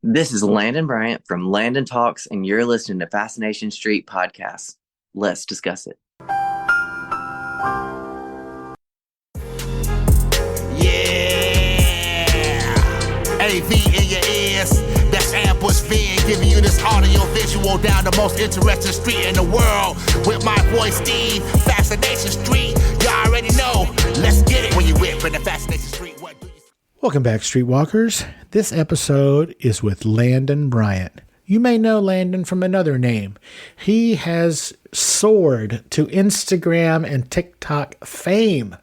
This is Landon Bryant from Landon Talks, and you're listening to Fascination Street Podcast. Let's discuss it. Yeah, AV in your ears. That's Ambush Van giving you this audio visual down the most interesting street in the world with my boy Steve. Fascination Street, you already know. Let's get it when you whip in the Fascination Street. What do you? Welcome back, Streetwalkers. This episode is with Landon Bryant. You may know Landon from another name. He has soared to Instagram and TikTok fame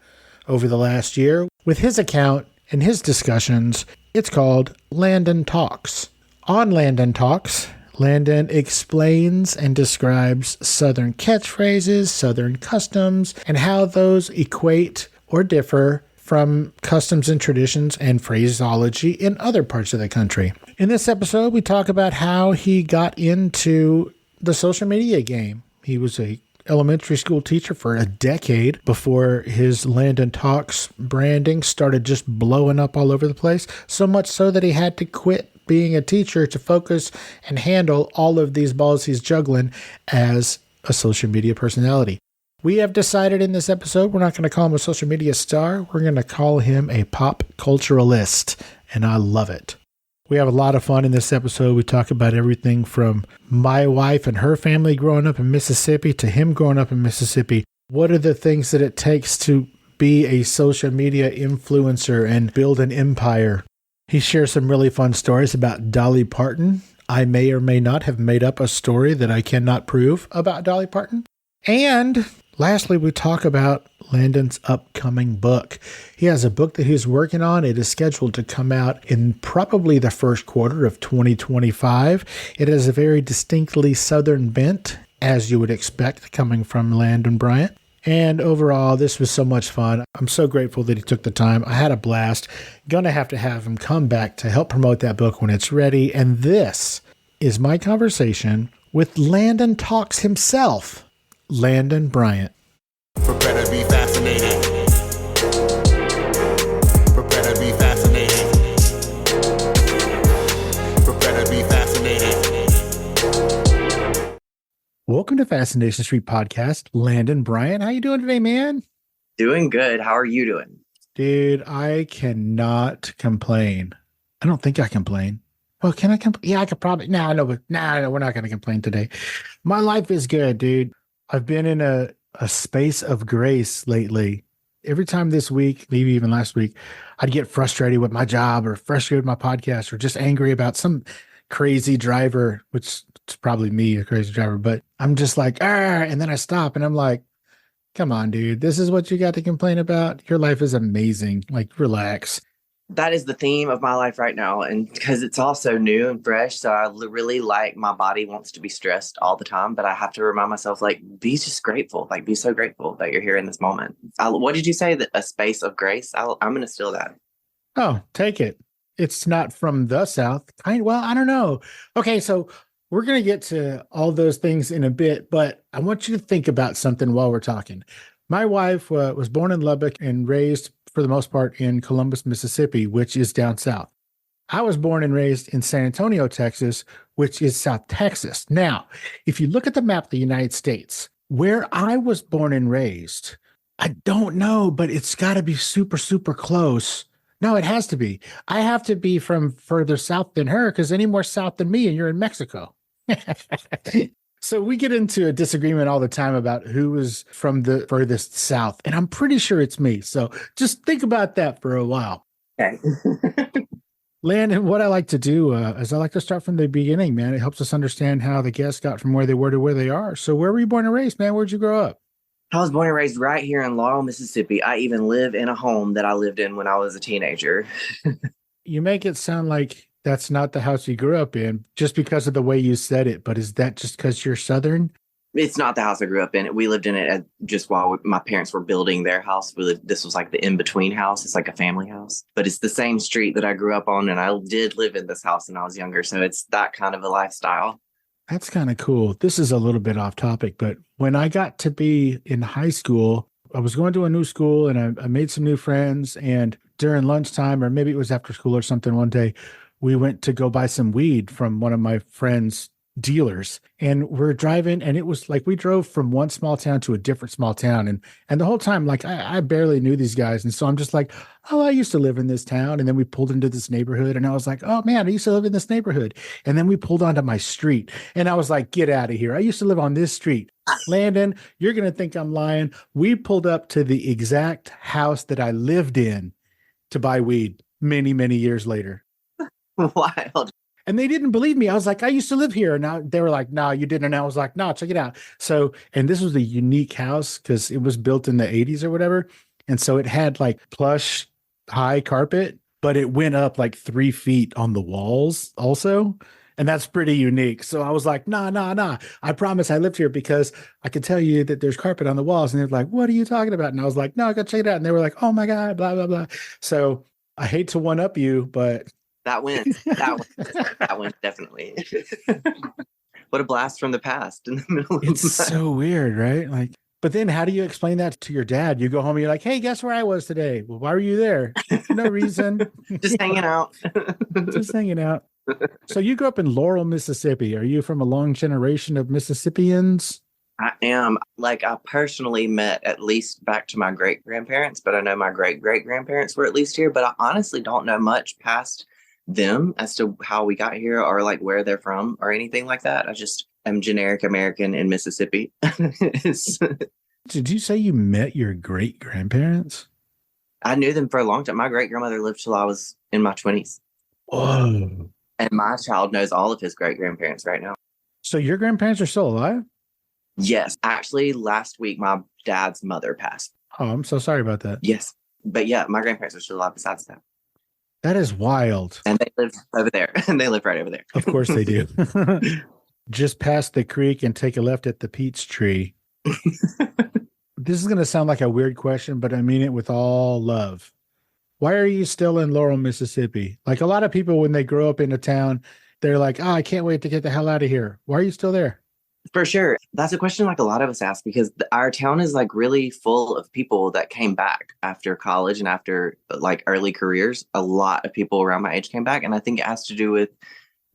over the last year with his account and his discussions. It's called Landon Talks. On Landon Talks, Landon explains and describes Southern catchphrases, Southern customs, and how those equate or differ from customs and traditions and phraseology in other parts of the country. In this episode, we talk about how he got into the social media game. He was a elementary school teacher for a decade before his Landon Talks branding started just blowing up all over the place, so much so that he had to quit being a teacher to focus and handle all of these balls he's juggling as a social media personality. We have decided in this episode, we're not going to call him a social media star. We're going to call him a pop culturalist, and I love it. We have a lot of fun in this episode. We talk about everything from my wife and her family growing up in Mississippi to him growing up in Mississippi. What are the things that it takes to be a social media influencer and build an empire? He shares some really fun stories about Dolly Parton. I may or may not have made up a story that I cannot prove about Dolly Parton. And lastly, we talk about Landon's upcoming book. He has a book that he's working on. It is scheduled to come out in probably the first quarter of 2025. It has a very distinctly Southern bent, as you would expect coming from Landon Bryant. And overall, this was so much fun. I'm so grateful that he took the time. I had a blast. Gonna have to have him come back to help promote that book when it's ready. And this is my conversation with Landon Talks himself, Landon Bryant. Prepare to be fascinated. Prepare to be fascinated. Prepare to be fascinated. Welcome to Fascination Street Podcast, Landon Bryant. How you doing today, man? Doing good. How are you doing? Dude, I cannot complain. I don't think I complain. Well, can I complain? Yeah, I could probably. No, we're not going to complain today. My life is good, dude. I've been in a space of grace lately. Every time this week, maybe even last week, I'd get frustrated with my job or frustrated with my podcast or just angry about some crazy driver, which is probably me, a crazy driver, but I'm just like, and then I stop and I'm like, come on, dude, this is what you got to complain about? Your life is amazing. Like, relax. That is the theme of my life right now, and because it's all so new and fresh, so I really like my body wants to be stressed all the time, but I have to remind myself, like, be just grateful, like, be so grateful that you're here in this moment. What did you say? That a space of grace? I'm going to steal that. Oh, take it. It's not from the South. Well, I don't know. Okay, so we're going to get to all those things in a bit, but I want you to think about something while we're talking. My wife was born in Lubbock and raised, for the most part, in Columbus, Mississippi, which is down south. I was born and raised in San Antonio, Texas, which is South Texas. Now, if you look at the map of the United States, where I was born and raised, I don't know, but it's got to be super, super close. No, it has to be. I have to be from further south than her because any more south than me and you're in Mexico. So we get into a disagreement all the time about who is from the furthest south, and I'm pretty sure it's me. So just think about that for a while. Okay. Landon, what I like to do is I like to start from the beginning, man. It helps us understand how the guests got from where they were to where they are. So where were you born and raised, man? Where'd you grow up? I was born and raised right here in Laurel, Mississippi. I even live in a home that I lived in when I was a teenager. You make it sound like that's not the house you grew up in just because of the way you said it. But is that just because you're Southern? It's not the house I grew up in. We lived in it just while my parents were building their house. This was like the in-between house. It's like a family house. But it's the same street that I grew up on, and I did live in this house when I was younger. So it's that kind of a lifestyle. That's kind of cool. This is a little bit off topic, but when I got to be in high school, I was going to a new school and I made some new friends. And during lunchtime, or maybe it was after school or something one day, we went to go buy some weed from one of my friend's dealers, and we're driving, and it was like we drove from one small town to a different small town, and the whole time, like I barely knew these guys, and so I'm just like, oh, I used to live in this town. And then we pulled into this neighborhood, and I was like, oh man, I used to live in this neighborhood. And then we pulled onto my street, and I was like, get out of here, I used to live on this street. Landon, you're gonna think I'm lying. We pulled up to the exact house that I lived in to buy weed many years later. Wild. And they didn't believe me. I was like, I used to live here. And now they were like, no, you didn't. And I was like, no, check it out. So, and this was a unique house because it was built in the 80s or whatever. And so it had like plush high carpet, but it went up like 3 feet on the walls also. And that's pretty unique. So I was like, nah. I promise I lived here because I could tell you that there's carpet on the walls. And they're like, what are you talking about? And I was like, no, I got to check it out. And they were like, oh my God, blah, blah, blah. So I hate to one up you, but That went definitely. What a blast from the past in the middle of it's so weird, right? Like, but then how do you explain that to your dad? You go home and you're like, hey, guess where I was today? Well, why were you there? No reason. just hanging out. Just hanging out. So you grew up in Laurel, Mississippi. Are you from a long generation of Mississippians? I am. Like, I personally met at least back to my great grandparents, but I know my great grandparents were at least here. But I honestly don't know much past them as to how we got here or like where they're from or anything like that. I just am generic American in Mississippi. Did you say you met your great grandparents? I knew them for a long time. My great grandmother lived till I was in my 20s. Whoa. And my child knows all of his great grandparents right now. So your grandparents are still alive? Yes. Actually, last week, my dad's mother passed. Oh, I'm so sorry about that. Yes. But yeah, my grandparents are still alive besides that. That is wild. And they live over there. And they live right over there. Of course they do. Just past the creek and take a left at the peach tree. This is going to sound like a weird question, but I mean it with all love. Why are you still in Laurel, Mississippi? Like a lot of people, when they grow up in a town, they're like, oh, I can't wait to get the hell out of here. Why are you still there? For sure. That's a question like a lot of us ask because our town is like really full of people that came back after college and after like early careers. A lot of people around my age came back. And I think it has to do with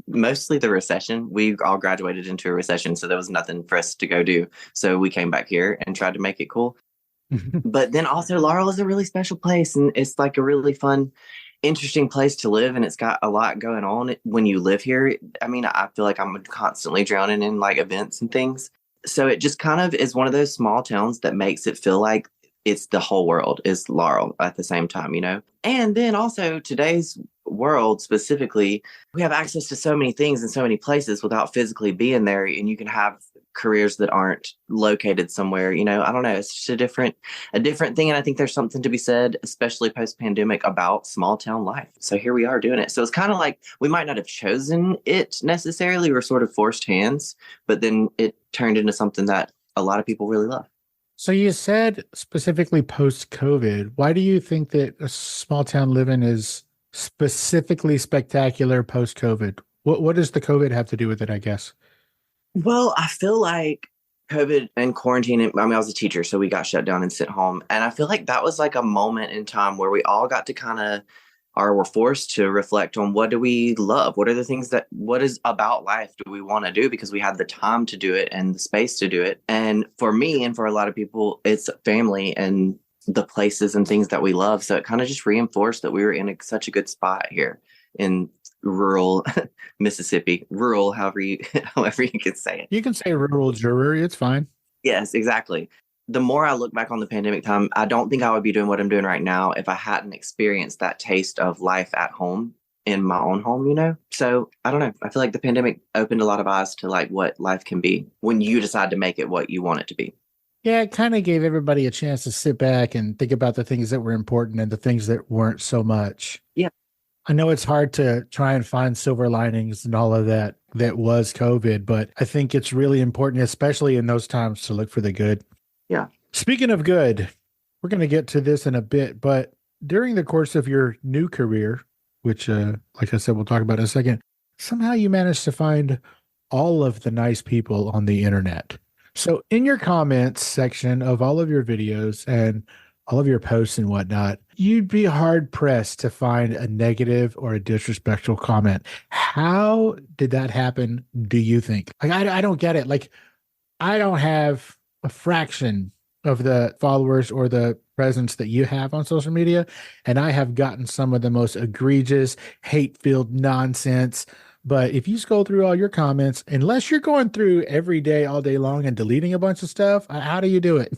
mostly the recession. We all graduated into a recession, so there was nothing for us to go do. So we came back here and tried to make it cool. But then also Laurel is a really special place and it's like a really fun, interesting place to live, and it's got a lot going on when you live here. I mean, I feel like I'm constantly drowning in like events and things. So it just kind of is one of those small towns that makes it feel like it's the whole world is Laurel at the same time, you know? And then also today's world specifically, we have access to so many things in so many places without physically being there. And you can have careers that aren't located somewhere, you know, I don't know. It's just a different thing. And I think there's something to be said, especially post-pandemic, about small town life. So here we are doing it. So it's kind of like we might not have chosen it necessarily. We're sort of forced hands, but then it turned into something that a lot of people really love. So you said specifically post-COVID. Why do you think that a small town living is specifically spectacular post-COVID? What does the COVID have to do with it, I guess? Well, I feel like COVID and quarantine, I mean, I was a teacher, so we got shut down and sent home. And I feel like that was like a moment in time where we all got to kind of, or were forced to reflect on what do we love? What are the things what is about life do we want to do? Because we had the time to do it and the space to do it. And for me and for a lot of people, it's family and the places and things that we love. So it kind of just reinforced that we were in such a good spot here in rural Mississippi, rural, however you could say it. You can say rural Drury, it's fine. Yes, exactly. The more I look back on the pandemic time, I don't think I would be doing what I'm doing right now if I hadn't experienced that taste of life at home in my own home, you know? So I don't know. I feel like the pandemic opened a lot of eyes to like what life can be when you decide to make it what you want it to be. Yeah, it kind of gave everybody a chance to sit back and think about the things that were important and the things that weren't so much. Yeah. I know it's hard to try and find silver linings and all of that was COVID, but I think it's really important, especially in those times, to look for the good. Yeah. Speaking of good, we're going to get to this in a bit, but during the course of your new career, which, like I said, we'll talk about in a second, somehow you managed to find all of the nice people on the internet. So in your comments section of all of your videos and all of your posts and whatnot, you'd be hard pressed to find a negative or a disrespectful comment. How did that happen, do you think? Like, I don't get it. Like, I don't have a fraction of the followers or the presence that you have on social media. And I have gotten some of the most egregious, hate-filled nonsense. But if you scroll through all your comments, unless you're going through every day, all day long and deleting a bunch of stuff, how do you do it?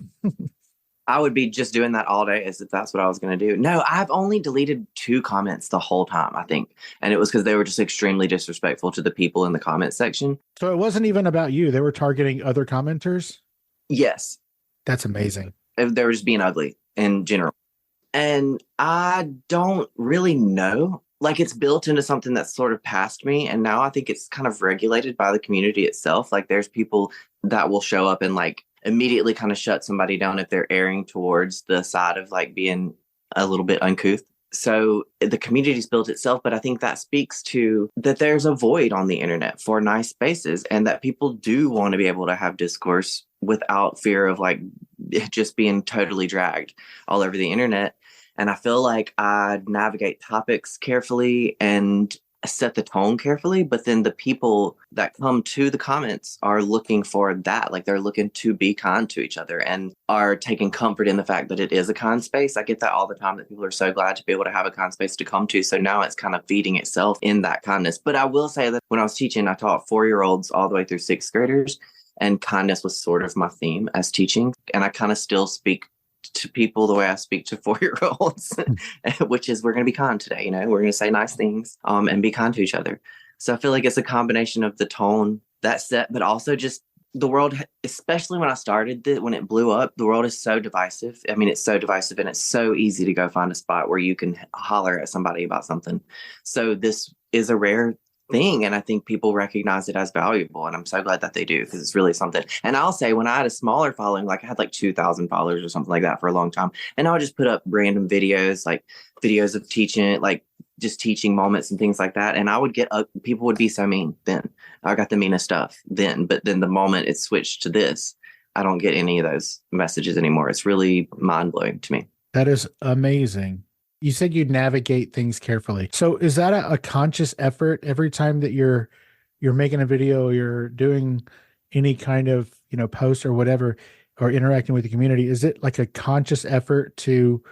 I would be just doing that all day as if that's what I was going to do. No, I've only deleted 2 comments the whole time, I think. And it was because they were just extremely disrespectful to the people in the comment section. So it wasn't even about you. They were targeting other commenters? Yes. That's amazing. They were just being ugly in general. And I don't really know. Like, it's built into something that's sort of past me. And now I think it's kind of regulated by the community itself. Like, there's people that will show up and like immediately kind of shut somebody down if they're erring towards the side of like being a little bit uncouth. So the community's built itself, but I think that speaks to that there's a void on the internet for nice spaces, and that people do want to be able to have discourse without fear of like it just being totally dragged all over the internet. And I feel like I navigate topics carefully and set the tone carefully, but then the people that come to the comments are looking for that. Like, they're looking to be kind to each other and are taking comfort in the fact that it is a kind space. I get that all the time, that people are so glad to be able to have a kind space to come to. So now it's kind of feeding itself in that kindness. But I will say that when I was teaching, I taught 4-year-olds all the way through 6th graders, and kindness was sort of my theme as teaching. And I kind of still speak to people the way I speak to 4-year-olds, which is, we're going to be kind today. You know, we're going to say nice things and be kind to each other. So I feel like it's a combination of the tone that's set, but also just the world, especially when I started when it blew up, the world is so divisive. I mean, it's so divisive, and it's so easy to go find a spot where you can holler at somebody about something. So this is a rare thing, and I think people recognize it as valuable, and I'm so glad that they do, because it's really something. And I'll say, when I had a smaller following, like I had like 2,000 followers or something like that for a long time, and I would just put up random videos, like videos of teaching, like just teaching moments and things like that, and I would get people would be so mean then. I got the meanest stuff then, but then the moment it switched to this, I don't get any of those messages anymore. It's really mind-blowing to me. That is amazing. You said you navigate things carefully. So is that a conscious effort every time that you're making a video, you're doing any kind of, post or whatever, or interacting with the community? Is it like a conscious effort to,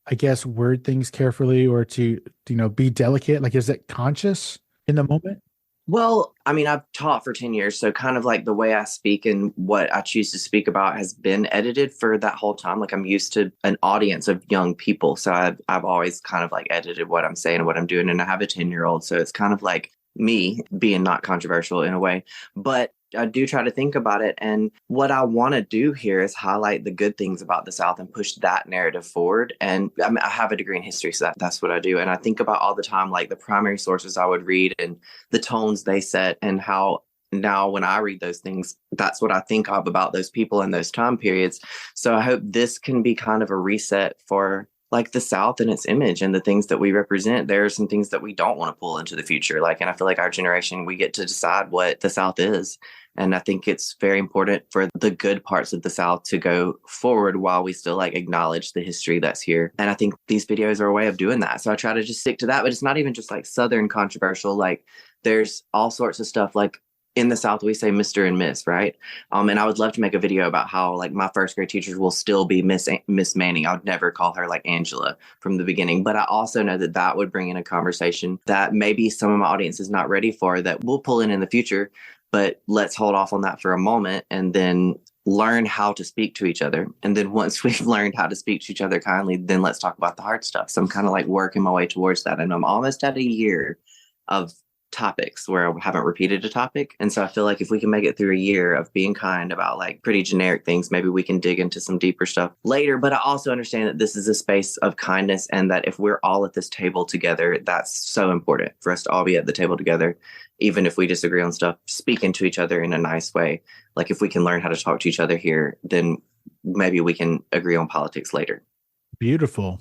I guess, word things carefully, or to, be delicate? Like, is it conscious in the moment? Well, I mean, I've taught for 10 years, so kind of like the way I speak and what I choose to speak about has been edited for that whole time. Like, I'm used to an audience of young people, so I've always kind of like edited what I'm saying and what I'm doing, and I have a 10-year-old, so it's kind of like me being not controversial in a way. But I do try to think about it. And what I want to do here is highlight the good things about the South and push that narrative forward. And I mean, I have a degree in history, so that's what I do. And I think about all the time, like the primary sources I would read and the tones they set, and how now when I read those things, that's what I think of about those people and those time periods. So I hope this can be kind of a reset for like the South and its image and the things that we represent. There are some things that we don't want to pull into the future. And I feel like our generation, we get to decide what the South is. And I think it's very important for the good parts of the South to go forward while we still acknowledge the history that's here. And I think these videos are a way of doing that. So I try to just stick to that, but it's not even just Southern controversial. There's all sorts of stuff. In the South, we say Mr. and Miss, right? And I would love to make a video about how my first grade teachers will still be Miss Manning. I would never call her Angela from the beginning. But I also know that would bring in a conversation that maybe some of my audience is not ready for, that we'll pull in the future. But let's hold off on that for a moment and then learn how to speak to each other. And then once we've learned how to speak to each other kindly, then let's talk about the hard stuff. So I'm kind of working my way towards that. And I'm almost at a year of topics where I haven't repeated a topic. And so I feel if we can make it through a year of being kind about pretty generic things, maybe we can dig into some deeper stuff later. But I also understand that this is a space of kindness, and that if we're all at this table together, that's so important for us to all be at the table together, even if we disagree on stuff, speaking to each other in a nice way. If we can learn how to talk to each other here, then maybe we can agree on politics later. Beautiful.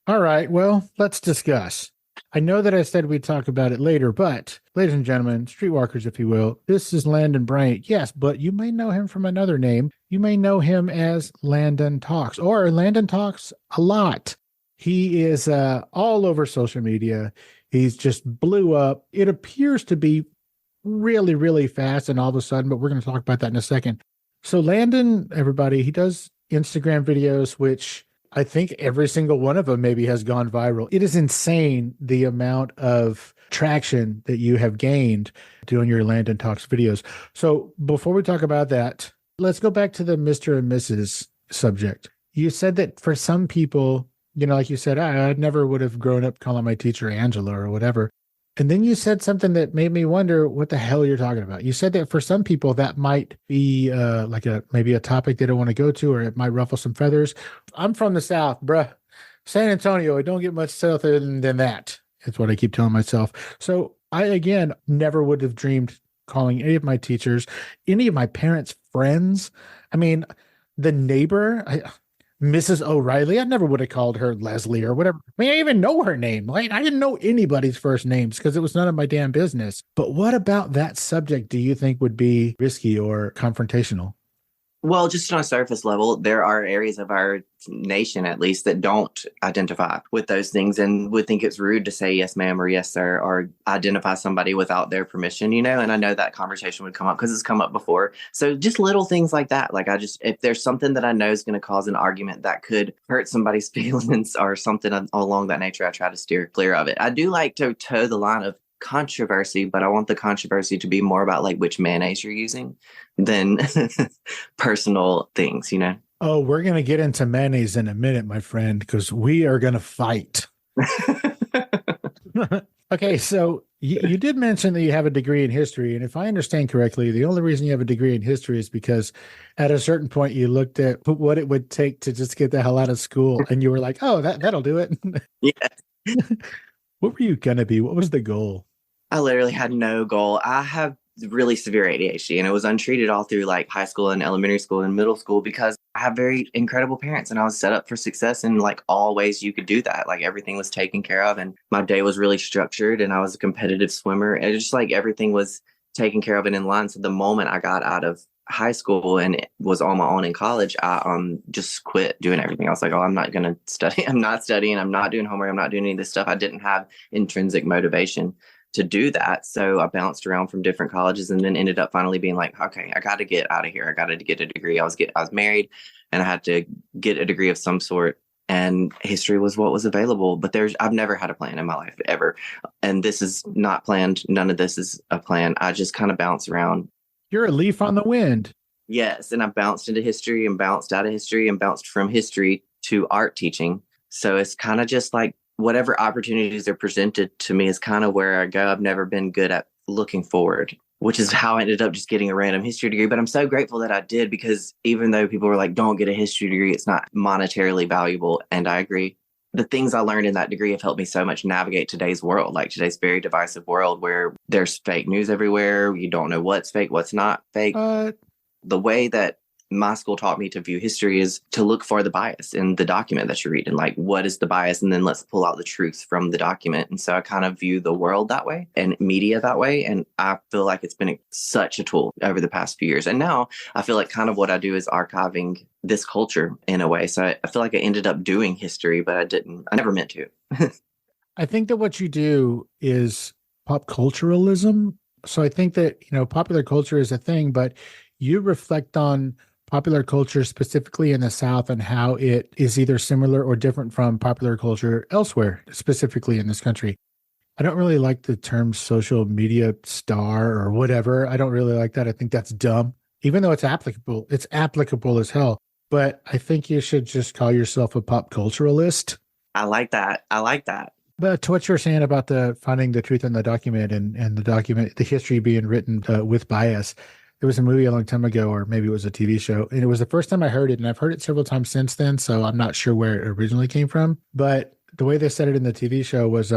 All right. Well, let's discuss. I know that I said we'd talk about it later, but ladies and gentlemen, streetwalkers, if you will, this is Landon Bryant. Yes, but you may know him from another name. You may know him as Landon Talks or Landon Talks a lot. He is all over social media. He's just blew up. It appears to be really, really fast and all of a sudden, but we're going to talk about that in a second. So Landon, everybody, he does Instagram videos, which I think every single one of them maybe has gone viral. It is insane the amount of traction that you have gained doing your Landon Talks videos. So before we talk about that, let's go back to the Mr. and Mrs. subject. You said that for some people, like you said, I never would have grown up calling my teacher Angela or whatever. And then you said something that made me wonder what the hell you're talking about. You said that for some people that might be maybe a topic they don't want to go to, or it might ruffle some feathers. I'm from the South, bruh. San Antonio, it don't get much souther than that. That's what I keep telling myself. So I, again, never would have dreamed calling any of my teachers, any of my parents' friends. I mean, the neighbor, Mrs. O'Reilly, I never would have called her Leslie or whatever. I mean, I even know her name. Like, I didn't know anybody's first names because it was none of my damn business. But what about that subject do you think would be risky or confrontational? Well, just on a surface level, there are areas of our nation, at least, that don't identify with those things and would think it's rude to say yes, ma'am, or yes, sir, or identify somebody without their permission, And I know that conversation would come up because it's come up before. So just little things like that. Like if there's something that I know is going to cause an argument that could hurt somebody's feelings or something along that nature, I try to steer clear of it. I do like to toe the line of controversy, but I want the controversy to be more about like which mayonnaise you're using than personal things, Oh, we're going to get into mayonnaise in a minute, my friend, because we are going to fight. Okay, so you did mention that you have a degree in history. And if I understand correctly, the only reason you have a degree in history is because at a certain point you looked at what it would take to just get the hell out of school. And you were like, oh, that'll do it. Yeah. What were you going to be? What was the goal? I literally had no goal. I have really severe ADHD, and it was untreated all through like high school and elementary school and middle school because I have very incredible parents and I was set up for success in like all ways you could do that. Like everything was taken care of and my day was really structured and I was a competitive swimmer and just like everything was taken care of and in line. So the moment I got out of high school and it was on my own in college, I just quit doing everything. I was like, oh, I'm not going to study. I'm not studying. I'm not doing homework. I'm not doing any of this stuff. I didn't have intrinsic motivation to do that. So I bounced around from different colleges and then ended up finally being like, okay, I got to get out of here. I got to get a degree. I was married and I had to get a degree of some sort. And history was what was available. But I've never had a plan in my life ever. And this is not planned. None of this is a plan. I just kind of bounce around. You're a leaf on the wind. Yes. And I bounced into history and bounced out of history and bounced from history to art teaching. So it's kind of just like, whatever opportunities are presented to me is kind of where I go. I've never been good at looking forward, which is how I ended up just getting a random history degree. But I'm so grateful that I did because even though people were like, don't get a history degree, it's not monetarily valuable. And I agree. The things I learned in that degree have helped me so much navigate today's world, like today's very divisive world where there's fake news everywhere. You don't know what's fake, what's not fake. The way that my school taught me to view history is to look for the bias in the document that you're reading. Like, what is the bias? And then let's pull out the truth from the document. And so I kind of view the world that way and media that way. And I feel like it's been such a tool over the past few years. And now I feel like kind of what I do is archiving this culture in a way. So I feel like I ended up doing history, but I never meant to. I think that what you do is pop culturalism. So I think that, popular culture is a thing, but you reflect on popular culture specifically in the South and how it is either similar or different from popular culture elsewhere, specifically in this country. I don't really like the term social media star or whatever. I don't really like that. I think that's dumb, even though it's applicable. It's applicable as hell. But I think you should just call yourself a pop culturalist. I like that. But to what you're saying about the finding the truth in the document and the history being written with bias, there was a movie a long time ago, or maybe it was a TV show, and it was the first time I heard it, and I've heard it several times since then, so I'm not sure where it originally came from. But the way they said it in the TV show was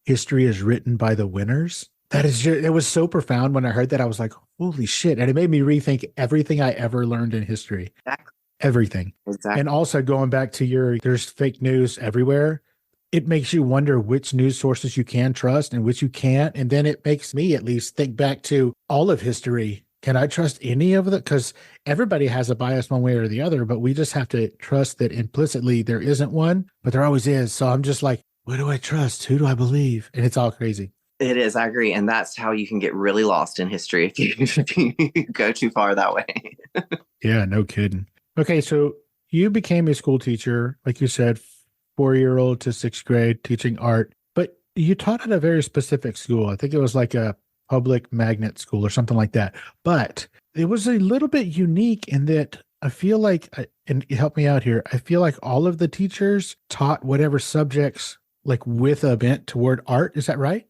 history is written by the winners. It was so profound when I heard that. I was like, holy shit. And it made me rethink everything I ever learned in history. Exactly. Everything. Exactly. And also going back to there's fake news everywhere. it makes you wonder which news sources you can trust and which you can't. And then it makes me at least think back to all of history. Can I trust any of it? Because everybody has a bias one way or the other, but we just have to trust that implicitly there isn't one, but there always is. So I'm just like, what do I trust? Who do I believe? And it's all crazy. It is. I agree. And that's how you can get really lost in history if you go too far that way. Yeah, no kidding. Okay, so you became a school teacher, like you said, 4-year-old to sixth grade, teaching art, but you taught at a very specific school. I think it was like a public magnet school or something like that. But it was a little bit unique in that I feel like, and help me out here, I feel like all of the teachers taught whatever subjects like with a bent toward art. Is that right?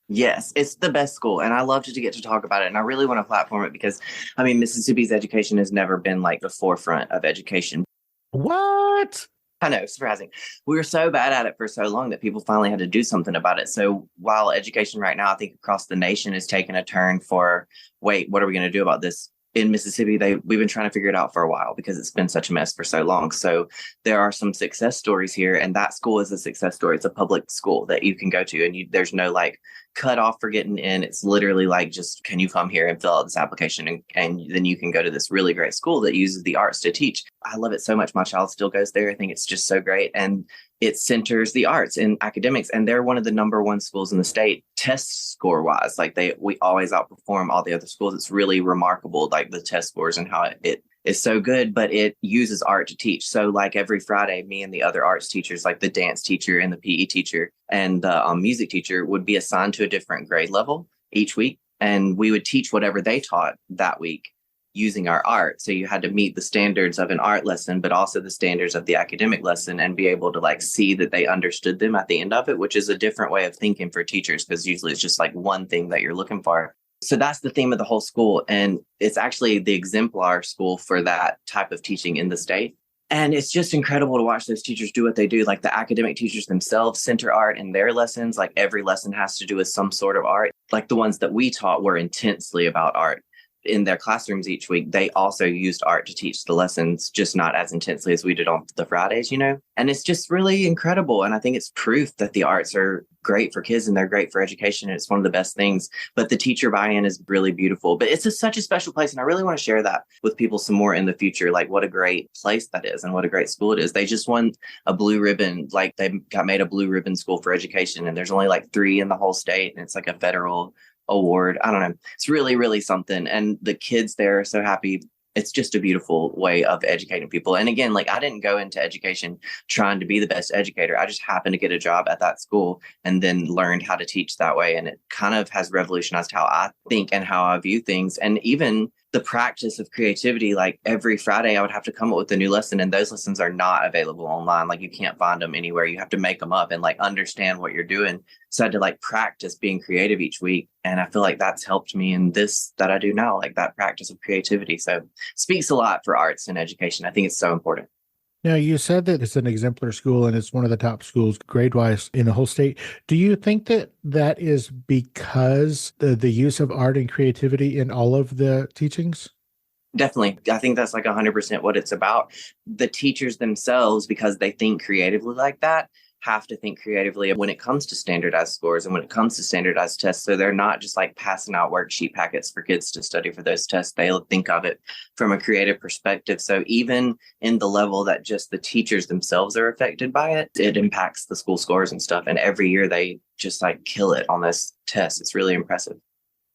Yes, it's the best school. And I love to get to talk about it. And I really want to platform it because, I mean, Mississippi's education has never been like the forefront of education. What? I know, surprising. We were so bad at it for so long that people finally had to do something about it. So while education right now, I think across the nation is taking a turn for, wait, what are we going to do about this? In Mississippi, we've been trying to figure it out for a while because it's been such a mess for so long. So there are some success stories here, and that school is a success story. It's a public school that you can go to, and there's no like cut off for getting in. It's literally like, just can you come here and fill out this application, and then you can go to this really great school that uses the arts to teach. I love it so much. My child still goes there. I think it's just so great. And it centers the arts and academics, and they're one of the number one schools in the state test score wise. Like we always outperform all the other schools. It's really remarkable, like the test scores and how it is so good, but it uses art to teach. So like every Friday, me and the other arts teachers, like the dance teacher and the PE teacher and the music teacher, would be assigned to a different grade level each week. And we would teach whatever they taught that week using our art. So you had to meet the standards of an art lesson, but also the standards of the academic lesson, and be able to like see that they understood them at the end of it, which is a different way of thinking for teachers, because usually it's just like one thing that you're looking for. So that's the theme of the whole school. And it's actually the exemplar school for that type of teaching in the state. And it's just incredible to watch those teachers do what they do. Like the academic teachers themselves center art in their lessons. Like every lesson has to do with some sort of art. Like the ones that we taught were intensely about art. In their classrooms each week, they also used art to teach the lessons, just not as intensely as we did on the Fridays, and it's just really incredible. And I think it's proof that the arts are great for kids and they're great for education. It's one of the best things, but the teacher buy-in is really beautiful. But it's such a special place. And I really want to share that with people some more in the future, like what a great place that is and what a great school it is. They just won a blue ribbon, like they got made a blue ribbon school for education. And there's only like 3 in the whole state. And it's like a federal award. I don't know. It's really, really something. And the kids there are so happy. It's just a beautiful way of educating people. And again, like I didn't go into education trying to be the best educator. I just happened to get a job at that school and then learned how to teach that way. And it kind of has revolutionized how I think and how I view things. And even the practice of creativity, like every Friday I would have to come up with a new lesson, and those lessons are not available online. Like you can't find them anywhere. You have to make them up and like understand what you're doing. So I had to like practice being creative each week. And I feel like that's helped me in this that I do now, like that practice of creativity. So it speaks a lot for arts and education. I think it's so important. Now, you said that it's an exemplar school and it's one of the top schools grade-wise in the whole state. Do you think that that is because the use of art and creativity in all of the teachings? Definitely. I think that's like 100% what it's about. The teachers themselves, because they think creatively like that, have to think creatively when it comes to standardized scores and when it comes to standardized tests. So they're not just like passing out worksheet packets for kids to study for those tests. They'll think of it from a creative perspective. So even in the level that just the teachers themselves are affected by it, it impacts the school scores and stuff. And every year they just like kill it on this test. It's really impressive.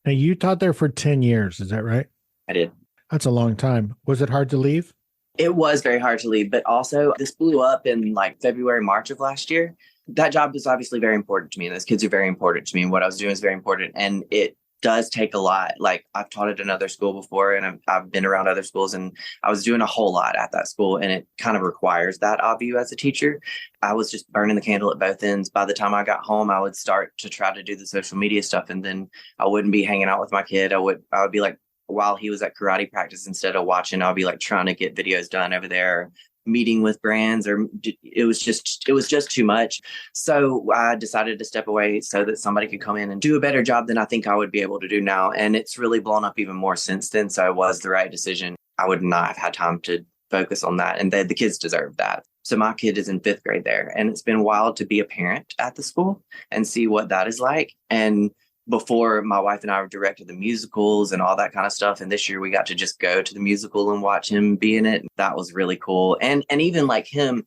Now, you taught there for 10 years. Is that right? I did. That's a long time. Was it hard to leave? It was very hard to leave, but also this blew up in like February, March of last year. That job is obviously very important to me, and those kids are very important to me, and what I was doing is very important. And it does take a lot. Like I've taught at another school before, and I've been around other schools, and I was doing a whole lot at that school, and it kind of requires that of you as a teacher. I was just burning the candle at both ends. By the time I got home, I would start to try to do the social media stuff, and then I wouldn't be hanging out with my kid. I would be like, while he was at karate practice, instead of watching, I'll be like trying to get videos done over there, meeting with brands, or it was just too much. So I decided to step away so that somebody could come in and do a better job than I think I would be able to do now. And it's really blown up even more since then. So it was the right decision. I would not have had time to focus on that. And the kids deserve that. So my kid is in 5th grade there, and it's been wild to be a parent at the school and see what that is like. And before, my wife and I directed the musicals and all that kind of stuff. And this year we got to just go to the musical and watch him be in it. That was really cool. And even like him,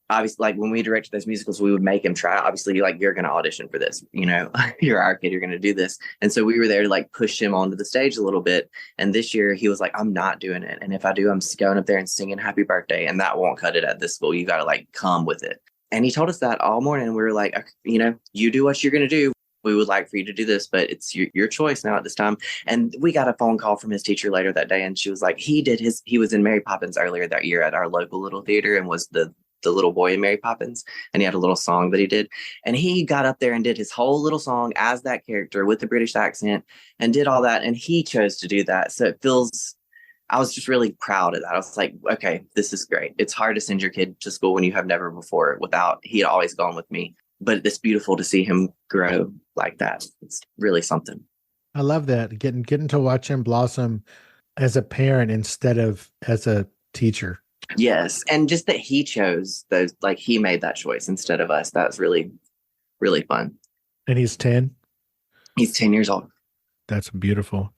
obviously, like when we directed those musicals, we would make him try. Obviously, like, you're going to audition for this, you know, you're our kid, you're going to do this. And so we were there to like push him onto the stage a little bit. And this year he was like, I'm not doing it. And if I do, I'm going up there and singing happy birthday. And that won't cut it at this school. You got to like come with it. And he told us that all morning. And we were like, you know, you do what you're going to do. We would like for you to do this, but it's your choice now at this time. And we got a phone call from his teacher later that day. And she was like, he was in Mary Poppins earlier that year at our local little theater and was the little boy in Mary Poppins. And he had a little song that he did. And he got up there and did his whole little song as that character with the British accent and did all that. And he chose to do that. So I was just really proud of that. I was like, okay, this is great. It's hard to send your kid to school when you have never before he had always gone with me. But it's beautiful to see him grow like that. It's really something. I love that. Getting to watch him blossom as a parent instead of as a teacher. Yes. And just that he chose those, like he made that choice instead of us. That's really, really fun. And he's 10? He's 10 years old. That's beautiful.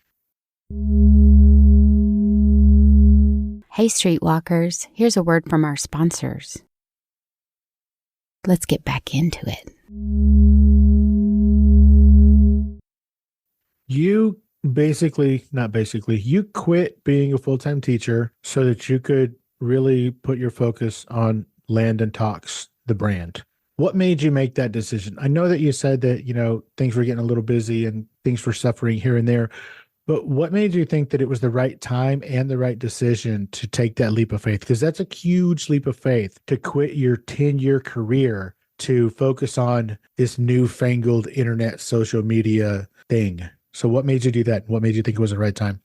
Hey, Streetwalkers, here's a word from our sponsors. Let's get back into it. You you quit being a full-time teacher so that you could really put your focus on Landon Talks, the brand. What made you make that decision? I know that you said that, you know, things were getting a little busy and things were suffering here and there, but what made you think that it was the right time and the right decision to take that leap of faith? Because that's a huge leap of faith to quit your 10-year career to focus on this newfangled internet social media thing. So what made you do that? What made you think it was the right time?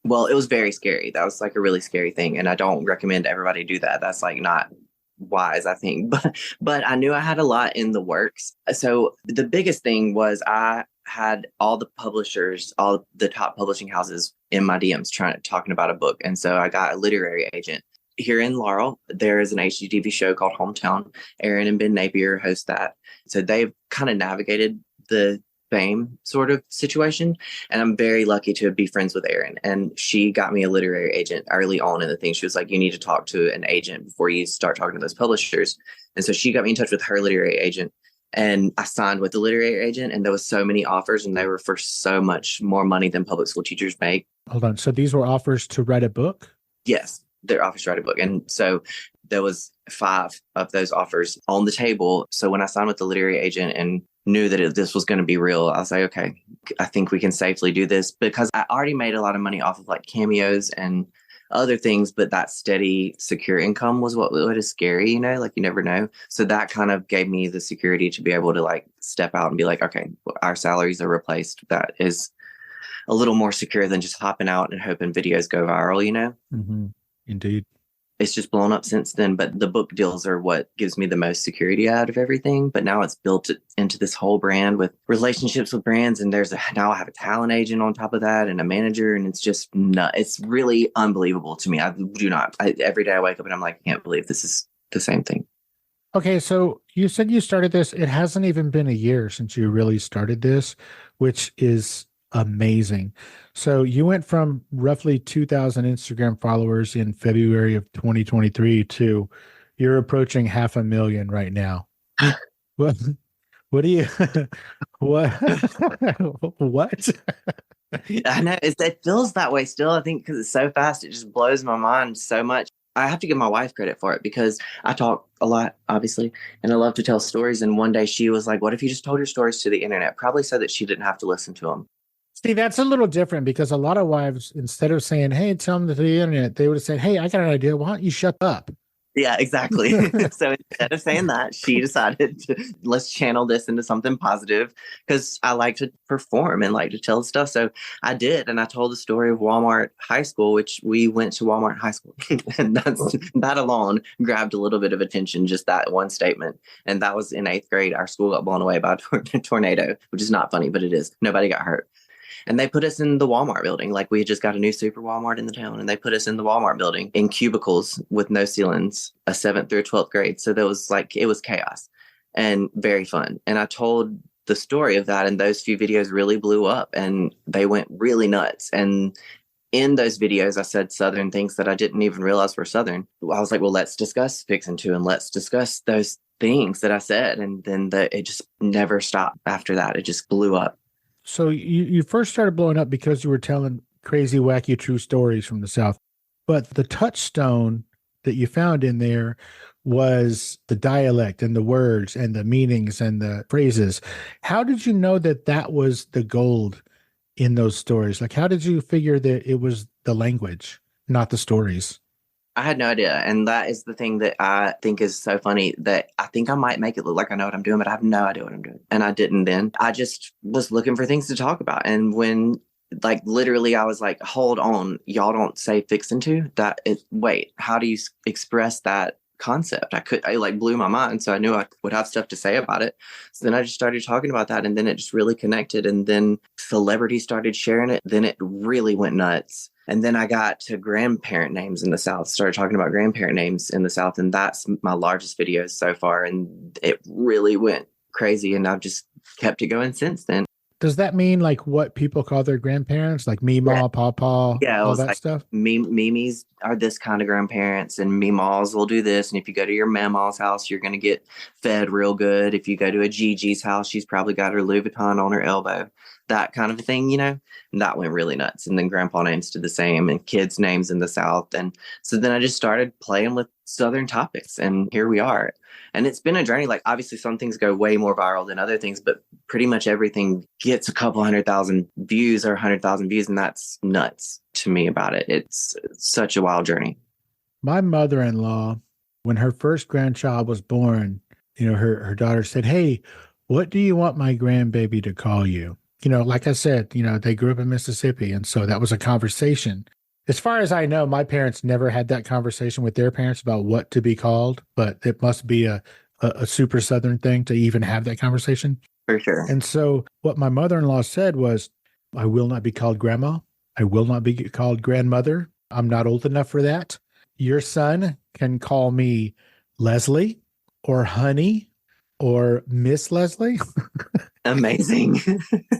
Well, it was very scary. That was like a really scary thing. And I don't recommend everybody do that. That's like not wise, I think. But I knew I had a lot in the works. So the biggest thing was I had all the publishers, all the top publishing houses in my DMs talking about a book. And so I got a literary agent. Here in Laurel, there is an HGTV show called Hometown. Aaron and Ben Napier host that. So they've kind of navigated the fame sort of situation. And I'm very lucky to be friends with Aaron. And she got me a literary agent early on in the thing. She was like, you need to talk to an agent before you start talking to those publishers. And so she got me in touch with her literary agent. And I signed with the literary agent, and there was so many offers, and they were for so much more money than public school teachers make. Hold on. So these were offers to write a book? Yes, they're offers to write a book. And so there was 5 of those offers on the table. So when I signed with the literary agent and knew that this was going to be real, I was like, okay, I think we can safely do this, because I already made a lot of money off of like cameos and other things, but that steady, secure income was what is scary, you know, like you never know. So that kind of gave me the security to be able to like step out and be like, okay, our salaries are replaced. That is a little more secure than just hopping out and hoping videos go viral, you know? Mm-hmm. Indeed. It's just blown up since then, but the book deals are what gives me the most security out of everything. But now it's built into this whole brand with relationships with brands. And now I have a talent agent on top of that and a manager. And it's just it's really unbelievable to me. Every day I wake up and I'm like, I can't believe this is the same thing. Okay. So you said you started this. It hasn't even been a year since you really started this, which is amazing. So you went from roughly 2,000 Instagram followers in February of 2023 to you're approaching 500,000 right now. What do you, what? I know it feels that way still. I think because it's so fast, it just blows my mind so much. I have to give my wife credit for it because I talk a lot, obviously, and I love to tell stories. And one day she was like, what if you just told your stories to the internet? Probably so that she didn't have to listen to them. See, that's a little different because a lot of wives, instead of saying, hey, tell them to the internet, they would have said, hey, I got an idea. Why don't you shut up? Yeah, exactly. So instead of saying that, she decided let's channel this into something positive because I like to perform and like to tell stuff. So I did. And I told the story of Walmart High School, which we went to Walmart High School. And that alone grabbed a little bit of attention, just that one statement. And that was in 8th grade. Our school got blown away by a tornado, which is not funny, but it is. Nobody got hurt. And they put us in the Walmart building. Like, we had just got a new super Walmart in the town, and they put us in the Walmart building in cubicles with no ceilings, a 7th through 12th grade. So there was like, it was chaos and very fun. And I told the story of that, and those few videos really blew up and they went really nuts. And in those videos, I said Southern things that I didn't even realize were Southern. I was like, well, let's discuss Fixin' To, and let's discuss those things that I said. And then it just never stopped after that. It just blew up. So you first started blowing up because you were telling crazy, wacky, true stories from the South. But the touchstone that you found in there was the dialect and the words and the meanings and the phrases. How did you know that that was the gold in those stories? Like, how did you figure that it was the language, not the stories? I had no idea. And that is the thing that I think is so funny, that I think I might make it look like I know what I'm doing, but I have no idea what I'm doing. And I didn't then. I just was looking for things to talk about. And when, like, literally I was like, hold on, y'all don't say Fixin' To? Wait, how do you express that concept? I like blew my mind. So I knew I would have stuff to say about it. So then I just started talking about that, and then it just really connected. And then celebrities started sharing it. Then it really went nuts. And then I got to grandparent names in the South, started talking about grandparent names in the South. And that's my largest videos so far. And it really went crazy. And I've just kept it going since then. Does that mean like what people call their grandparents, like Meemaw, Yeah. Pawpaw, Yeah, all that like, stuff? Mimi's are this kind of grandparents, and Meemaws will do this. And if you go to your Mamaw's house, you're going to get fed real good. If you go to a Gigi's house, she's probably got her Louis Vuitton on her elbow, that kind of a thing, you know? And that went really nuts. And then grandpa names did the same, and kids' names in the South. And so then I just started playing with Southern topics, and here we are. And it's been a journey. Like, obviously some things go way more viral than other things, but pretty much everything gets a couple 100,000 views or 100,000 views. And that's nuts to me about it. It's such a wild journey. My mother-in-law, when her first grandchild was born, her daughter said, "Hey, what do you want my grandbaby to call you?" Like I said, they grew up in Mississippi. And so that was a conversation. As far as I know, my parents never had that conversation with their parents about what to be called, but it must be a super Southern thing to even have that conversation. For sure. And so what my mother-in-law said was, "I will not be called grandma. I will not be called grandmother. I'm not old enough for that. Your son can call me Leslie or Honey or Miss Leslie." Amazing.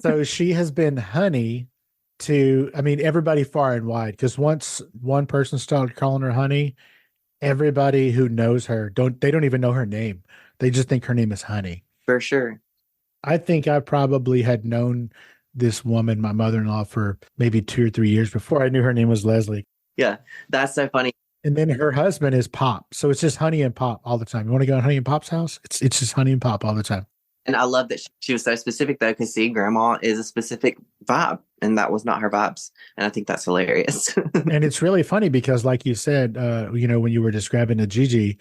So she has been Honey to, everybody far and wide. Because once one person started calling her Honey, everybody who knows her, they don't even know her name. They just think her name is Honey. For sure. I think I probably had known this woman, my mother-in-law, for maybe 2 or 3 years before I knew her name was Leslie. Yeah, that's so funny. And then her husband is Pop. So it's just Honey and Pop all the time. You want to go to Honey and Pop's house? It's just Honey and Pop all the time. And I love that she was so specific, though, because see, grandma is a specific vibe, and that was not her vibes. And I think that's hilarious. And it's really funny because, like you said, when you were describing the Gigi,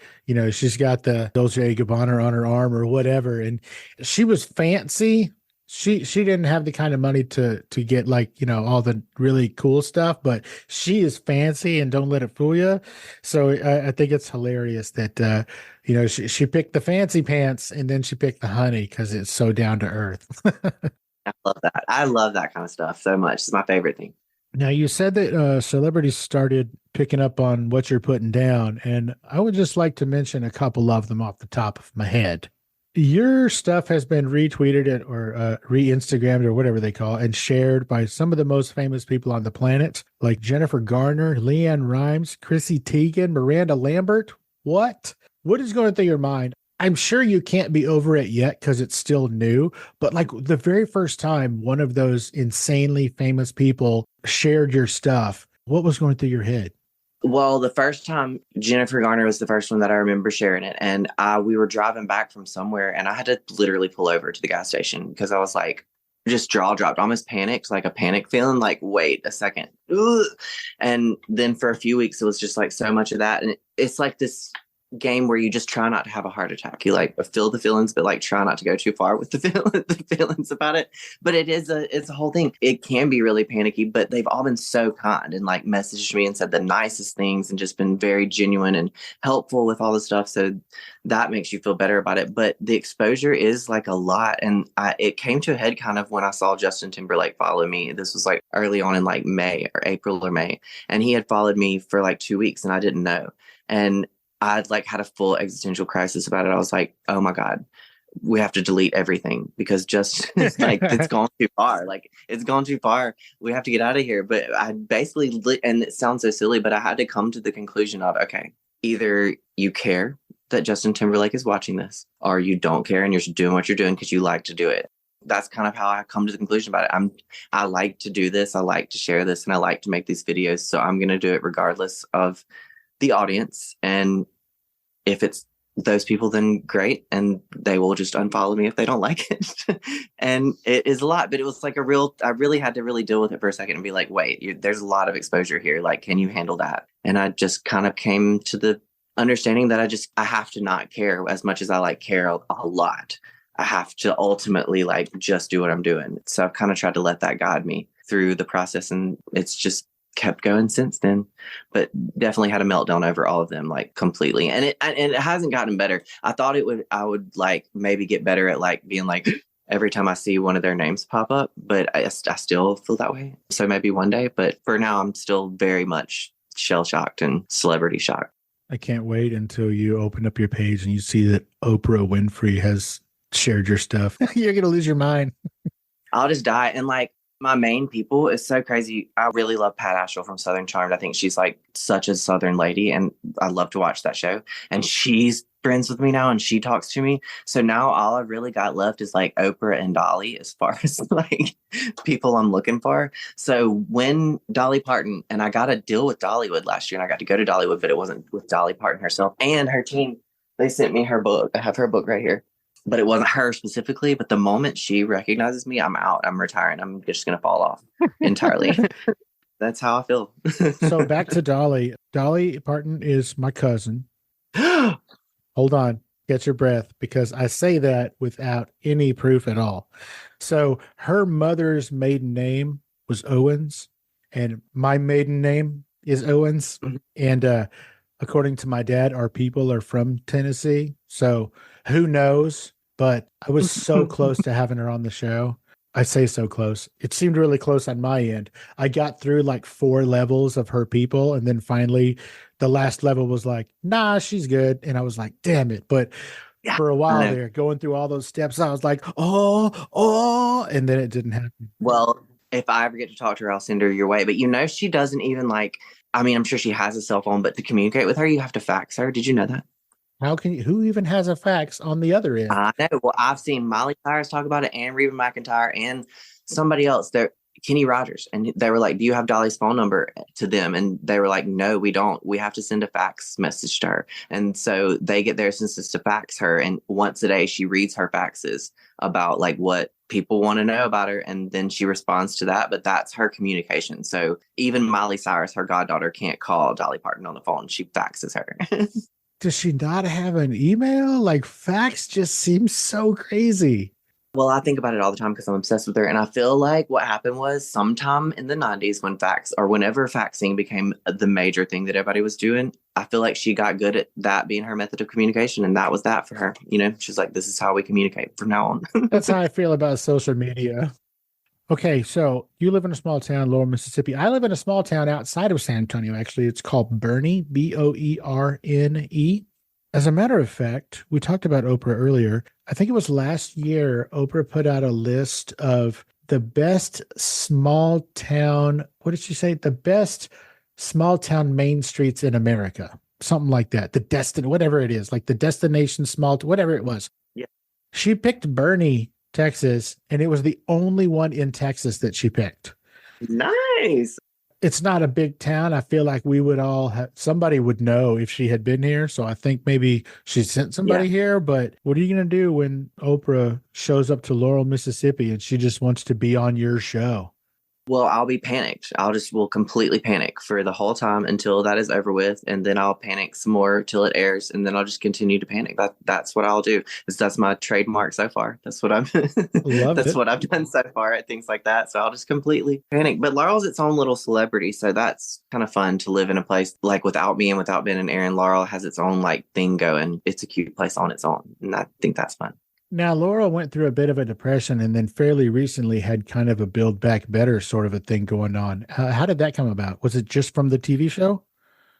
she's got the Dolce & Gabbana on her arm or whatever. And she was fancy. She didn't have the kind of money to get all the really cool stuff, but she is fancy, and don't let it fool you. So I think it's hilarious that, she picked the fancy pants and then she picked the Honey because it's so down to earth. I love that. I love that kind of stuff so much. It's my favorite thing. Now, you said that celebrities started picking up on what you're putting down, and I would just like to mention a couple of them off the top of my head. Your stuff has been retweeted or re-Instagrammed or whatever they call it, and shared by some of the most famous people on the planet, like Jennifer Garner, Leanne Rimes, Chrissy Teigen, Miranda Lambert. What is going through your mind? I'm sure you can't be over it yet because it's still new, but like the very first time one of those insanely famous people shared your stuff, what was going through your head? Well, the first time, Jennifer Garner was the first one that I remember sharing it. And we were driving back from somewhere, and I had to literally pull over to the gas station because I was like, just jaw dropped, almost panicked, like a panic feeling, like, wait a second. Ugh. And then for a few weeks, it was just like so much of that. And it's like this game where you just try not to have a heart attack. You like feel the feelings, but like try not to go too far with the feelings about it. But it's a whole thing. It can be really panicky, but they've all been so kind and like messaged me and said the nicest things and just been very genuine and helpful with all the stuff. So that makes you feel better about it. But the exposure is like a lot. And it came to a head kind of when I saw Justin Timberlake follow me. This was like early on in like May or April or May. And he had followed me for like 2 weeks and I didn't know. And I'd like had a full existential crisis about it. I was like, oh my God, we have to delete everything because just like it's gone too far. Like it's gone too far. We have to get out of here. But I basically, and it sounds so silly, but I had to come to the conclusion of, okay, either you care that Justin Timberlake is watching this or you don't care and you're just doing what you're doing because you like to do it. That's kind of how I come to the conclusion about it. I like to do this. I like to share this and I like to make these videos. So I'm going to do it regardless of the audience. And if it's those people, then great. And they will just unfollow me if they don't like it. And it is a lot, but it was like I really had to really deal with it for a second and be like, wait, there's a lot of exposure here. Like, can you handle that? And I just kind of came to the understanding that I have to not care as much as I like care a lot. I have to ultimately like just do what I'm doing. So I've kind of tried to let that guide me through the process. And it's just kept going since then, but definitely had a meltdown over all of them, like completely. And it hasn't gotten better. I thought I would like maybe get better at like being like every time I see one of their names pop up, but I still feel that way. So maybe one day, but for now, I'm still very much shell shocked and celebrity shocked. I can't wait until you open up your page and you see that Oprah Winfrey has shared your stuff. You're going to lose your mind. I'll just die. And like, my main people is so crazy. I really love Pat Ashel from Southern Charmed. I think she's like such a Southern lady and I love to watch that show. And she's friends with me now and she talks to me. So now all I really got left is like Oprah and Dolly as far as like people I'm looking for. So when Dolly Parton, and I got a deal with Dollywood last year and I got to go to Dollywood, but it wasn't with Dolly Parton herself and her team. They sent me her book. I have her book right here. But it wasn't her specifically. But the moment she recognizes me, I'm out. I'm retiring. I'm just going to fall off entirely. That's how I feel. So back to Dolly. Dolly Parton is my cousin. Hold on. Get your breath, because I say that without any proof at all. So her mother's maiden name was Owens, and my maiden name is Owens. Mm-hmm. And according to my dad, our people are from Tennessee. So who knows? But I was so close to having her on the show. I say so close. It seemed really close on my end. I got through like 4 levels of her people. And then finally the last level was like, nah, she's good. And I was like, damn it. But yeah, for a while there, going through all those steps, I was like, oh, and then it didn't happen. Well, if I ever get to talk to her, I'll send her your way. But she doesn't even like, I mean, I'm sure she has a cell phone, but to communicate with her, you have to fax her. Did you know that? Who even has a fax on the other end? I know. Well, I've seen Miley Cyrus talk about it and Reba McEntire and somebody else there, Kenny Rogers. And they were like, do you have Dolly's phone number to them? And they were like, no, we don't. We have to send a fax message to her. And so they get their assistants to fax her. And once a day, she reads her faxes about like what people want to know about her. And then she responds to that. But that's her communication. So even Miley Cyrus, her goddaughter, can't call Dolly Parton on the phone. She faxes her. Does she not have an email? Like fax just seems so crazy. Well, I think about it all the time because I'm obsessed with her. And I feel like what happened was sometime in the 90s when fax or whenever faxing became the major thing that everybody was doing, I feel like she got good at that being her method of communication. And that was that for her. She's like, this is how we communicate from now on. That's how I feel about social media. Okay, so you live in a small town, Lower Mississippi. I live in a small town outside of San Antonio, actually. It's called Boerne, Boerne. As a matter of fact, we talked about Oprah earlier. I think it was last year, Oprah put out a list of the best small town, what did she say? The best small town main streets in America. Something like that. Whatever it is, like the destination whatever it was. Yeah. She picked Boerne, Texas, and it was the only one in Texas that she picked. Nice. It's not a big town. I feel like we would all somebody would know if she had been here. So I think maybe she sent somebody here, but what are you going to do when Oprah shows up to Laurel, Mississippi and she just wants to be on your show? Well, I'll be panicked. Will completely panic for the whole time until that is over with. And then I'll panic some more till it airs. And then I'll just continue to panic. That's what I'll do. That's my trademark so far. That's what Loved that's it. what I've done so far at things like that. So I'll just completely panic. But Laurel's its own little celebrity. So that's kind of fun to live in a place like without me and without Ben and Aaron. Laurel has its own like thing going. It's a cute place on its own. And I think that's fun. Now, Laurel went through a bit of a depression and then fairly recently had kind of a build back better sort of a thing going on. How did that come about? Was it just from the TV show?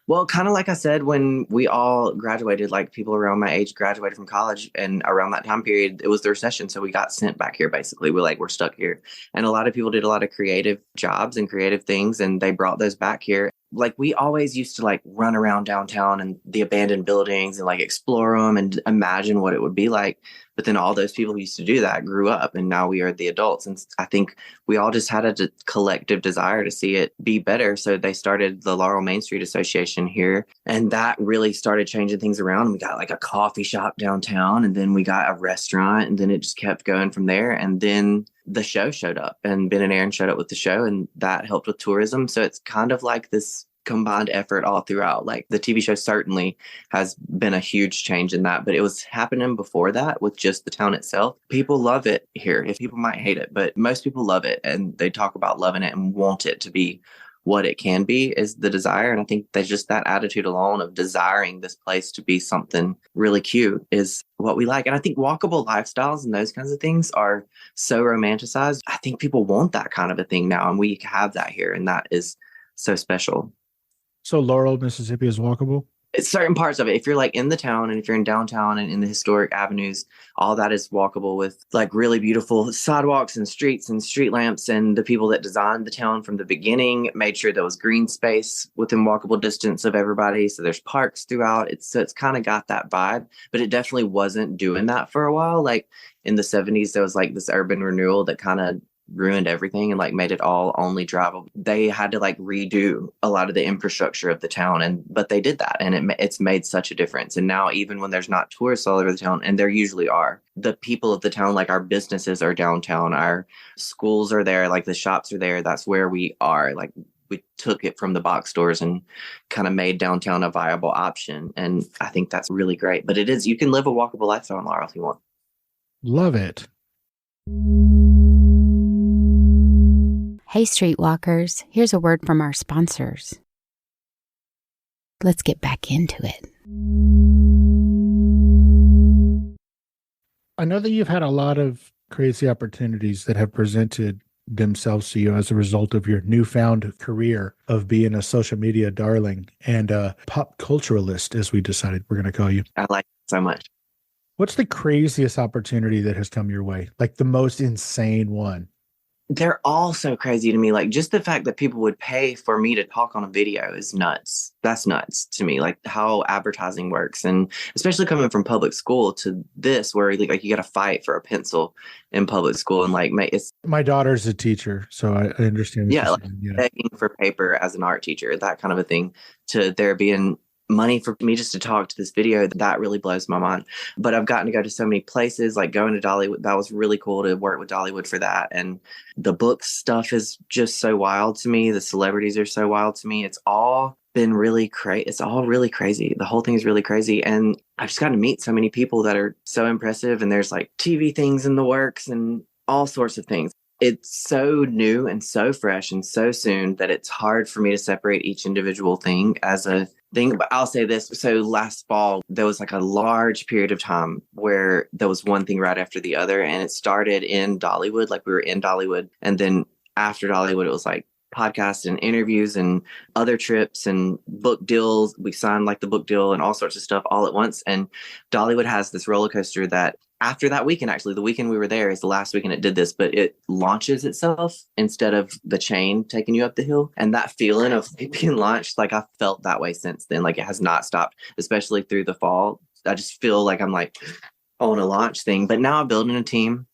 Well, kind of like I said, when we all graduated, like people around my age graduated from college, and around that time period, it was the recession. So we got sent back here, basically. We're stuck here. And a lot of people did a lot of creative jobs and creative things, and they brought those back here. Like we always used to like run around downtown and the abandoned buildings and like explore them and imagine what it would be like. But then all those people who used to do that grew up, and now we are the adults. And I think we all just had a collective desire to see it be better. So they started the Laurel Main Street Association here, and that really started changing things around. We got like a coffee shop downtown, and then we got a restaurant, and then it just kept going from there. And then the show showed up, and Ben and Aaron showed up with the show, and that helped with tourism. So it's kind of like this combined effort all throughout. Like the TV show certainly has been a huge change in that, but it was happening before that with just the town itself. People love it here. If people might hate it, but most people love it, and they talk about loving it and want it to be what it can be is the desire. And I think that just that attitude alone of desiring this place to be something really cute is what we like. And I think walkable lifestyles and those kinds of things are so romanticized. I think people want that kind of a thing now, and we have that here, and that is so special. So Laurel, Mississippi is walkable? It's certain parts of it. If you're like in the town and if you're in downtown and in the historic avenues, all that is walkable with like really beautiful sidewalks and streets and street lamps. And the people that designed the town from the beginning made sure there was green space within walkable distance of everybody. So there's parks throughout. It's kind of got that vibe, but it definitely wasn't doing that for a while. Like in the 70s, there was like this urban renewal that kind of ruined everything and like made it all only drivable. They had to like redo a lot of the infrastructure of the town, but they did that, and it's made such a difference. And now even when there's not tourists all over the town, and there usually are, the people of the town, like our businesses are downtown, our schools are there, like the shops are there. That's where we are. Like we took it from the box stores and kind of made downtown a viable option. And I think that's really great. But you can live a walkable lifestyle in Laurel if you want. Love it. Hey, streetwalkers, here's a word from our sponsors. Let's get back into it. I know that you've had a lot of crazy opportunities that have presented themselves to you as a result of your newfound career of being a social media darling and a pop culturalist, as we decided we're going to call you. I like it so much. What's the craziest opportunity that has come your way? Like the most insane one? They're all so crazy to me. Like just the fact that people would pay for me to talk on a video is nuts. That's nuts to me. Like how advertising works, and especially coming from public school to this, where like you got to fight for a pencil in public school, and like it's my daughter's a teacher, so I understand. Yeah, like begging for paper as an art teacher, that kind of a thing. To there being money for me just to talk to this video, that really blows my mind. But I've gotten to go to so many places, like going to Dollywood. That was really cool to work with Dollywood for that. And the book stuff is just so wild to me. The celebrities are so wild to me. It's all been really crazy. It's all really crazy. The whole thing is really crazy. And I've just gotten to meet so many people that are so impressive. And there's like TV things in the works and all sorts of things. It's so new and so fresh and so soon that it's hard for me to separate each individual thing as a thing. But I'll say this. So last fall, there was like a large period of time where there was one thing right after the other. And it started in Dollywood, like we were in Dollywood. And then after Dollywood, it was like podcasts and interviews and other trips and book deals. We signed like the book deal and all sorts of stuff all at once. And Dollywood has this roller coaster that after that weekend, actually, the weekend we were there is the last weekend it did this, but it launches itself instead of the chain taking you up the hill. And that feeling of being launched, like I felt that way since then. Like it has not stopped, especially through the fall. I just feel like I'm like on a launch thing. But now I'm building a team.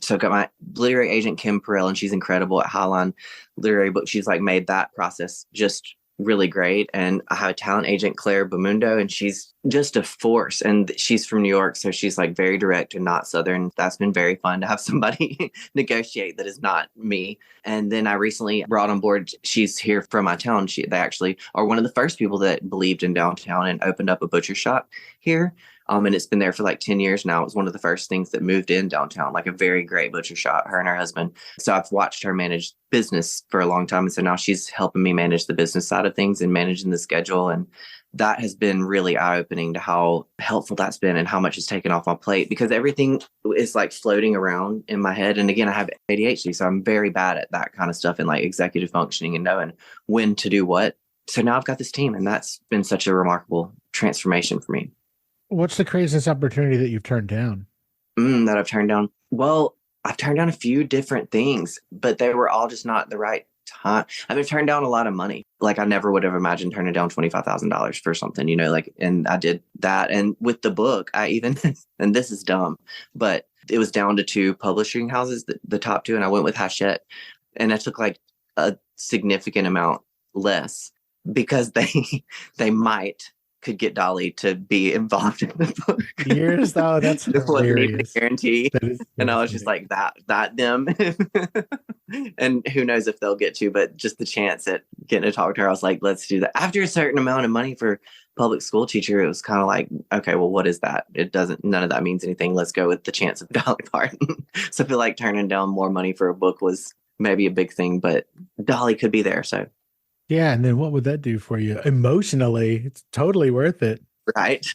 So I've got my literary agent, Kim Perrell, and she's incredible at Highline Literary Book. She's like made that process just really great. And I have a talent agent, Claire Bamundo, and she's just a force. And she's from New York, so she's like very direct and not Southern. That's been very fun to have somebody negotiate that is not me. And then I recently brought on board, she's here from my town. They actually are one of the first people that believed in downtown and opened up a butcher shop here. And it's been there for like 10 years now. It was one of the first things that moved in downtown, like a very great butcher shop, her and her husband. So I've watched her manage business for a long time. And so now she's helping me manage the business side of things and managing the schedule. And that has been really eye-opening to how helpful that's been and how much it's taken off my plate, because everything is like floating around in my head. And again, I have ADHD, so I'm very bad at that kind of stuff and like executive functioning and knowing when to do what. So now I've got this team, and that's been such a remarkable transformation for me. What's the craziest opportunity that you've turned down? That I've turned down? Well, I've turned down a few different things, but they were all just not the right time. I've been turned down a lot of money. Like I never would have imagined turning down $25,000 for something, like, and I did that. And with the book, I even, and this is dumb, but it was down to 2 publishing houses, the top 2. And I went with Hachette, and I took like a significant amount less because they could get Dolly to be involved in the book. Years though, that's wasn't even a guarantee. So and I was just like that them. And who knows if they'll get to, but just the chance at getting to talk to her, I was like, let's do that. After a certain amount of money for public school teacher, it was kind of like, okay, well, what is that? None of that means anything. Let's go with the chance of Dolly Parton. So I feel like turning down more money for a book was maybe a big thing, but Dolly could be there. So yeah. And then what would that do for you emotionally? It's totally worth it. Right.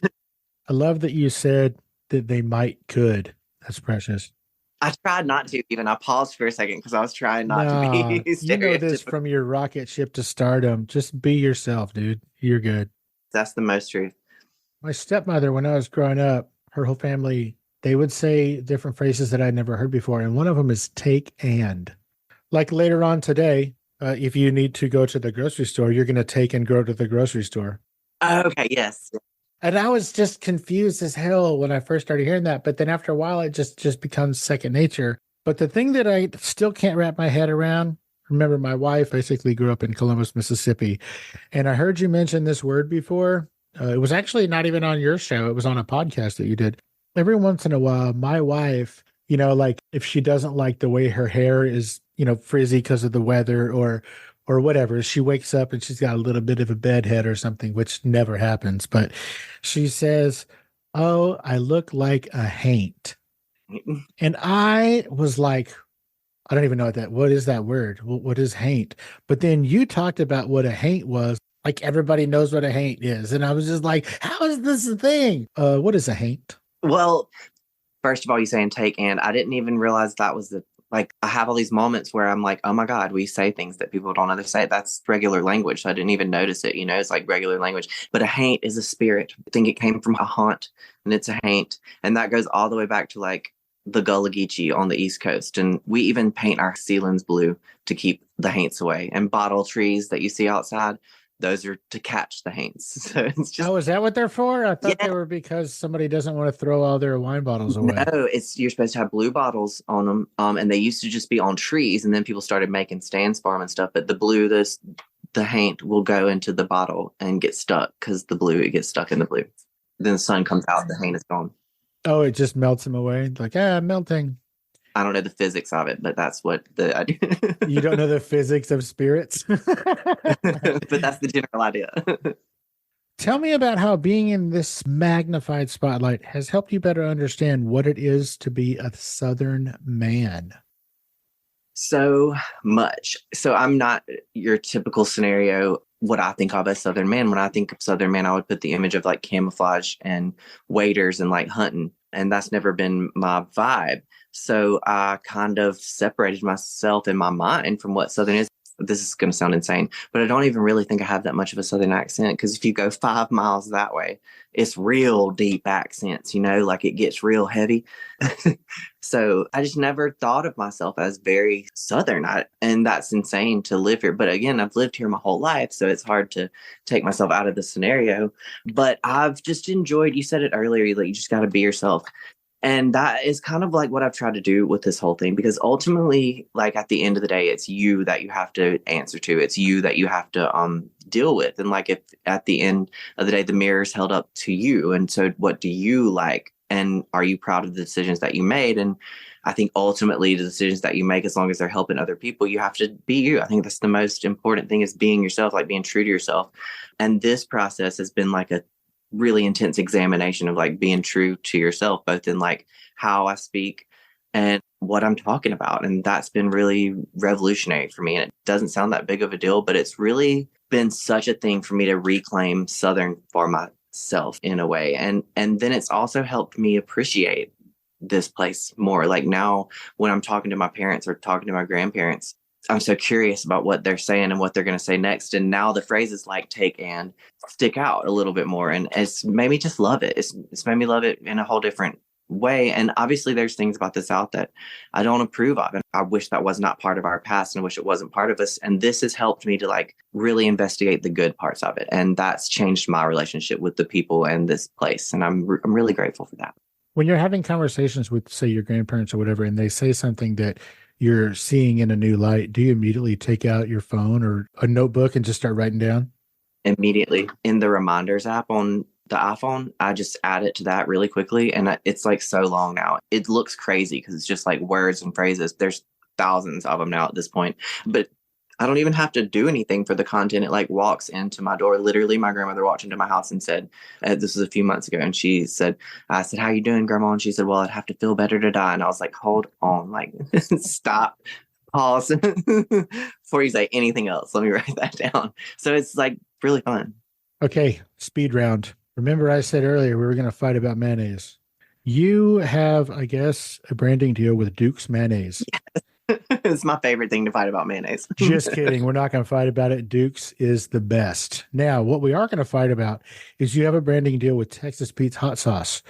I love that you said that they could. That's precious. I tried not to even. I paused for a second because I was trying not to be stereotypical. You know this from your rocket ship to stardom. Just be yourself, dude. You're good. That's the most truth. My stepmother, when I was growing up, her whole family, they would say different phrases that I'd never heard before. And one of them is take and. Like later on today, if you need to go to the grocery store, you're going to take and go to the grocery store. Okay, yes. And I was just confused as hell when I first started hearing that. But then after a while, it just becomes second nature. But the thing that I still can't wrap my head around, remember my wife basically grew up in Columbus, Mississippi. And I heard you mention this word before. It was actually not even on your show. It was on a podcast that you did. Every once in a while, my wife, like if she doesn't like the way her hair is, frizzy because of the weather or whatever, she wakes up and she's got a little bit of a bedhead or something, which never happens. But she says, "Oh, I look like a haint." And I was like, I don't even know what is that word? What is haint? But then you talked about what a haint was. Like everybody knows what a haint is. And I was just like, how is this a thing? What is a haint? Well, first of all, you saying take and I didn't even realize that was I have all these moments where I'm like, oh my God, we say things that people don't ever say. That's regular language. So I didn't even notice it. It's like regular language. But a haint is a spirit. I think it came from a haunt, and it's a haint. And that goes all the way back to like the Gullah Geechee on the East Coast. And we even paint our ceilings blue to keep the haints away. And bottle trees that you see outside, those are to catch the haints. So it's just. Oh, is that what they're for? I thought they were because somebody doesn't want to throw all their wine bottles away. No, you're supposed to have blue bottles on them. And they used to just be on trees, and then people started making stands for them and stuff. But the haint will go into the bottle and get stuck because it gets stuck in the blue. Then the sun comes out, the haint is gone. Oh, it just melts them away. Like, melting. I don't know the physics of it, but that's what I do. You don't know the physics of spirits? But that's the general idea. Tell me about how being in this magnified spotlight has helped you better understand what it is to be a Southern man. So much. So I'm not your typical scenario, what I think of as Southern man. When I think of Southern man, I would put the image of like camouflage and waders and like hunting. And that's never been my vibe. So I kind of separated myself in my mind from what Southern is. This is going to sound insane, but I don't even really think I have that much of a Southern accent, because if you go 5 miles that way, it's real deep accents, like it gets real heavy. So I just never thought of myself as very Southern, and that's insane to live here. But again, I've lived here my whole life, so it's hard to take myself out of the scenario. But I've just enjoyed, you said it earlier, like you just got to be yourself. And that is kind of like what I've tried to do with this whole thing, because ultimately, like at the end of the day, it's you that you have to answer to. It's you that you have to deal with. And like if at the end of the day, the mirror is held up to you. And so what do you like? And are you proud of the decisions that you made? And I think ultimately the decisions that you make, as long as they're helping other people, you have to be you. I think that's the most important thing, is being yourself, like being true to yourself. And this process has been like a really intense examination of like being true to yourself, both in like how I speak and what I'm talking about. And that's been really revolutionary for me. And it doesn't sound that big of a deal, but it's really been such a thing for me to reclaim Southern for myself in a way. And then it's also helped me appreciate this place more. Like now when I'm talking to my parents or talking to my grandparents, I'm so curious about what they're saying and what they're going to say next. And now the phrases like take and stick out a little bit more. And it's made me just love it. It's made me love it in a whole different way. And obviously there's things about the South that I don't approve of. And I wish that was not part of our past, and I wish it wasn't part of us. And this has helped me to like really investigate the good parts of it. And that's changed my relationship with the people and this place. And I'm really grateful for that. When you're having conversations with, say, your grandparents or whatever, and they say something that you're seeing in a new light, do you immediately take out your phone or a notebook and just start writing down? Immediately in the reminders app on the iPhone, I just add it to that really quickly. And it's like so long now. It looks crazy because it's just like words and phrases. There's thousands of them now at this point, but I don't even have to do anything for the content. It like walks into my door. Literally, my grandmother walked into my house and said, this was a few months ago. And she said, I said, how you doing, Grandma? And she said, well, I'd have to feel better to die. And I was like, hold on, like, stop, pause before you say anything else. Let me write that down. So it's like really fun. Okay, speed round. Remember I said earlier we were going to fight about mayonnaise. You have, I guess, a branding deal with Duke's Mayonnaise. It's my favorite thing to fight about, mayonnaise. Just kidding. We're not going to fight about it. Duke's is the best. Now, what we are going to fight about is you have a branding deal with Texas Pete's hot sauce.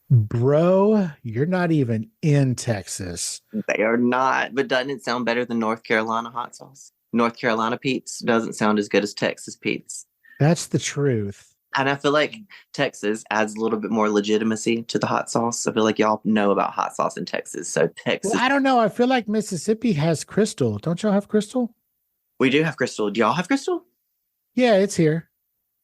Bro, you're not even in Texas. They are not, but doesn't it sound better than North Carolina hot sauce? North Carolina Pete's doesn't sound as good as Texas Pete's. That's the truth. And I feel like Texas adds a little bit more legitimacy to the hot sauce. I feel like y'all know about hot sauce in Texas. So Texas. Well, I don't know. I feel like Mississippi has Crystal. Don't y'all have Crystal? We do have Crystal. Do y'all have Crystal? Yeah, it's here.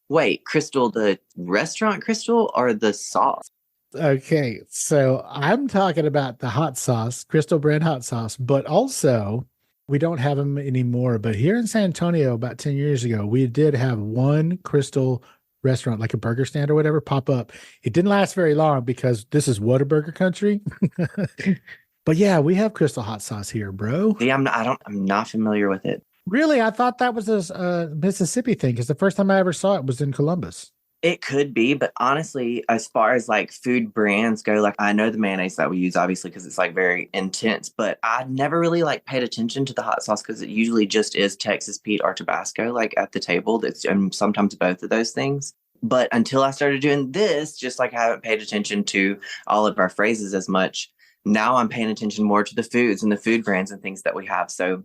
Wait, Crystal, the restaurant Crystal or the sauce? Okay, so I'm talking about the hot sauce, Crystal brand hot sauce, but also we don't have them anymore. But here in San Antonio, about 10 years ago, we did have one Crystal restaurant, like a burger stand or whatever, pop up. It didn't last very long because this is Whataburger country. But yeah, we have Crystal hot sauce here, bro. See, I'm not familiar with it. Really? I thought that was a Mississippi thing because the first time I ever saw it was in Columbus. It could be, but honestly, as far as like food brands go, like I know the mayonnaise that we use, obviously, because it's like very intense, but I never really like paid attention to the hot sauce because it usually just is Texas Pete or Tabasco, like at the table. That's and sometimes both of those things. But until I started doing this, just like I haven't paid attention to all of our phrases as much. Now I'm paying attention more to the foods and the food brands and things that we have. So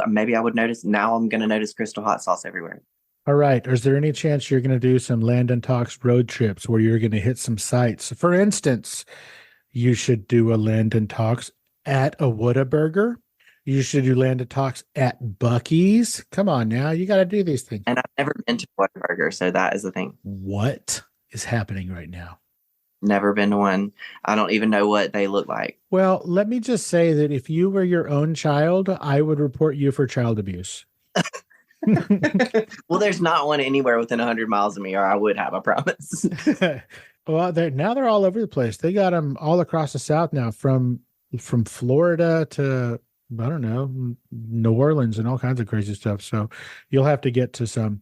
maybe I would notice. Now I'm going to notice Crystal hot sauce everywhere. All right. Is there any chance you're going to do some Landon Talks road trips where you're going to hit some sites? For instance, you should do a Landon Talks at a Whataburger. You should do Landon Talks at Buc-ee's. Come on now. You got to do these things. And I've never been to Whataburger, so that is the thing. What is happening right now? Never been to one. I don't even know what they look like. Well, let me just say that if you were your own child, I would report you for child abuse. Well, there's not one anywhere within 100 miles of me, or I would have, I promise. Well, they're all over the place. They got them all across the South now, from Florida to, I don't know, New Orleans and all kinds of crazy stuff. So you'll have to get to some.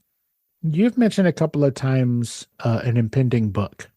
You've mentioned a couple of times an impending book.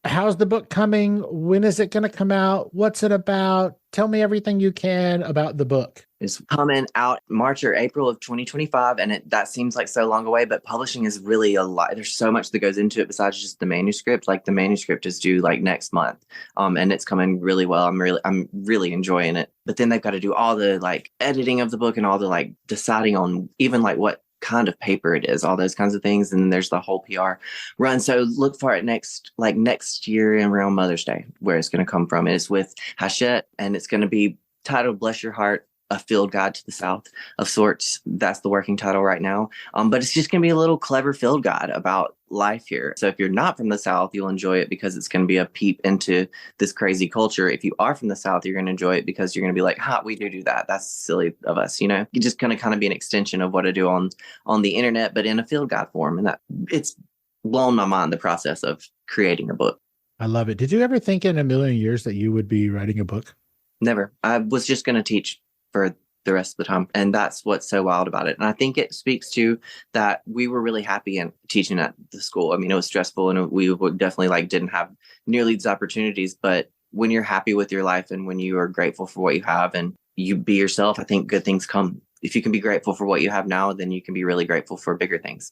How's the book coming? When is it going to come out? What's it about? Tell me everything you can about the book. It's coming out March or April of 2025, and that seems like so long away, but publishing is really a lot. There's so much that goes into it besides just the manuscript. Like the manuscript is due like next month, and it's coming really well. I'm really enjoying it. But then they've got to do all the like editing of the book and all the like deciding on even like what kind of paper it is, all those kinds of things. And then there's the whole PR run. So look for it next year around Mother's Day, where it's going to come from. It's with Hachette, and it's going to be titled Bless Your Heart, a field guide to the South of sorts. That's the working title right now. But it's just going to be a little clever field guide about life here. So if you're not from the South, you'll enjoy it because it's going to be a peep into this crazy culture. If you are from the South, you're going to enjoy it because you're going to be like, we do that. That's silly of us. You just going to kind of be an extension of what I do on the internet, but in a field guide form. And that it's blown my mind, the process of creating a book. I love it. Did you ever think in a million years that you would be writing a book? Never. I was just going to teach for the rest of the time. And that's what's so wild about it. And I think it speaks to that we were really happy in teaching at the school. I mean, it was stressful and we would definitely didn't have nearly these opportunities. But when you're happy with your life and when you are grateful for what you have and you be yourself, I think good things come. If you can be grateful for what you have now, then you can be really grateful for bigger things.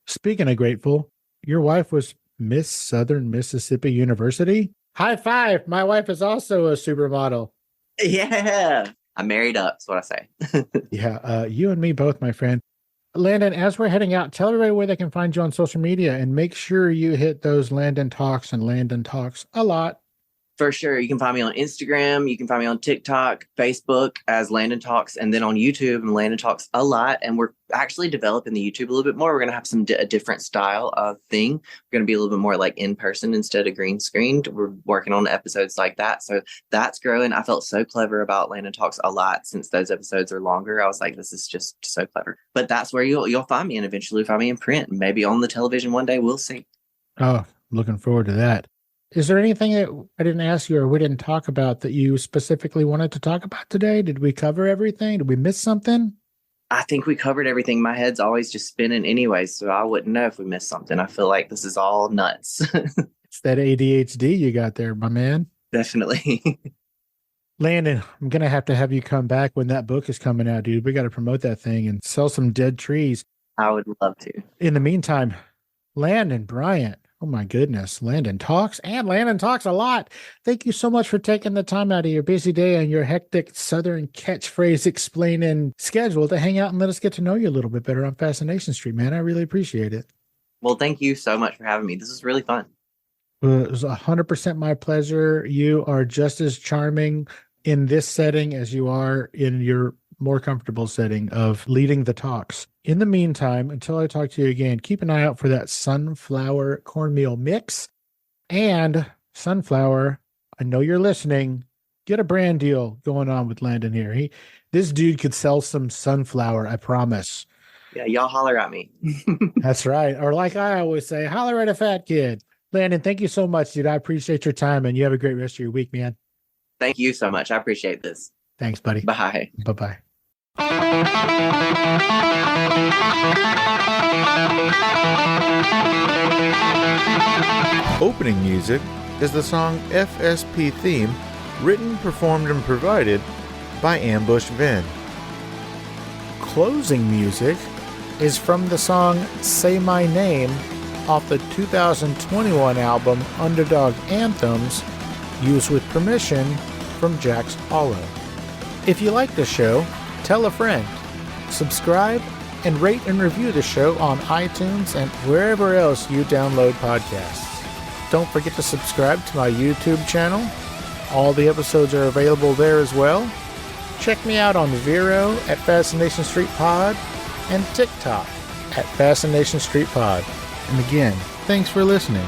Speaking of grateful, your wife was Miss Southern Mississippi University. High five. My wife is also a supermodel. Yeah. I married up. That's what I say. Yeah. You and me both, my friend. Landon, as we're heading out, tell everybody where they can find you on social media and make sure you hit those Landon Talks and Landon Talks a lot. For sure. You can find me on Instagram. You can find me on TikTok, Facebook as Landon Talks, and then on YouTube and Landon Talks a lot. And we're actually developing the YouTube a little bit more. We're going to have a different style of thing. We're going to be a little bit more like in person instead of green screened. We're working on episodes like that. So that's growing. I felt so clever about Landon Talks a lot since those episodes are longer. I was like, this is just so clever. But that's where you'll find me and eventually find me in print. Maybe on the television one day. We'll see. Oh, looking forward to that. Is there anything that I didn't ask you or we didn't talk about that you specifically wanted to talk about today? Did we cover everything? Did we miss something? I think we covered everything. My head's always just spinning anyway, so I wouldn't know if we missed something. I feel like this is all nuts. It's that ADHD you got there, my man. Definitely. Landon, I'm going to have you come back when that book is coming out, dude. We got to promote that thing and sell some dead trees. I would love to. In the meantime, Landon Bryant. Oh my goodness. Landon Talks a lot. Thank you so much for taking the time out of your busy day and your hectic Southern catchphrase explaining schedule to hang out and let us get to know you a little bit better on Fascination Street, man. I really appreciate it. Well, thank you so much for having me. This is really fun. Well, it was 100% my pleasure. You are just as charming in this setting as you are in your more comfortable setting of leading the talks. In the meantime, until I talk to you again, keep an eye out for that sunflower cornmeal mix. And sunflower, I know you're listening. Get a brand deal going on with Landon here. This dude could sell some sunflower, I promise. Yeah, y'all holler at me. That's right. Or like I always say, holler at a fat kid. Landon, thank you so much, dude. I appreciate your time, and you have a great rest of your week, man. Thank you so much. I appreciate this. Thanks, buddy. Bye. Bye-bye. Opening music is the song FSP Theme, written, performed, and provided by Ambush Vin. Closing music is from the song Say My Name off the 2021 album Underdog Anthems, used with permission from Jax Hollow. If you like the show, tell a friend. Subscribe and rate and review the show on iTunes and wherever else you download podcasts. Don't forget to subscribe to my YouTube channel. All the episodes are available there as well. Check me out on Vero at Fascination Street Pod and TikTok at Fascination Street Pod. And again, thanks for listening.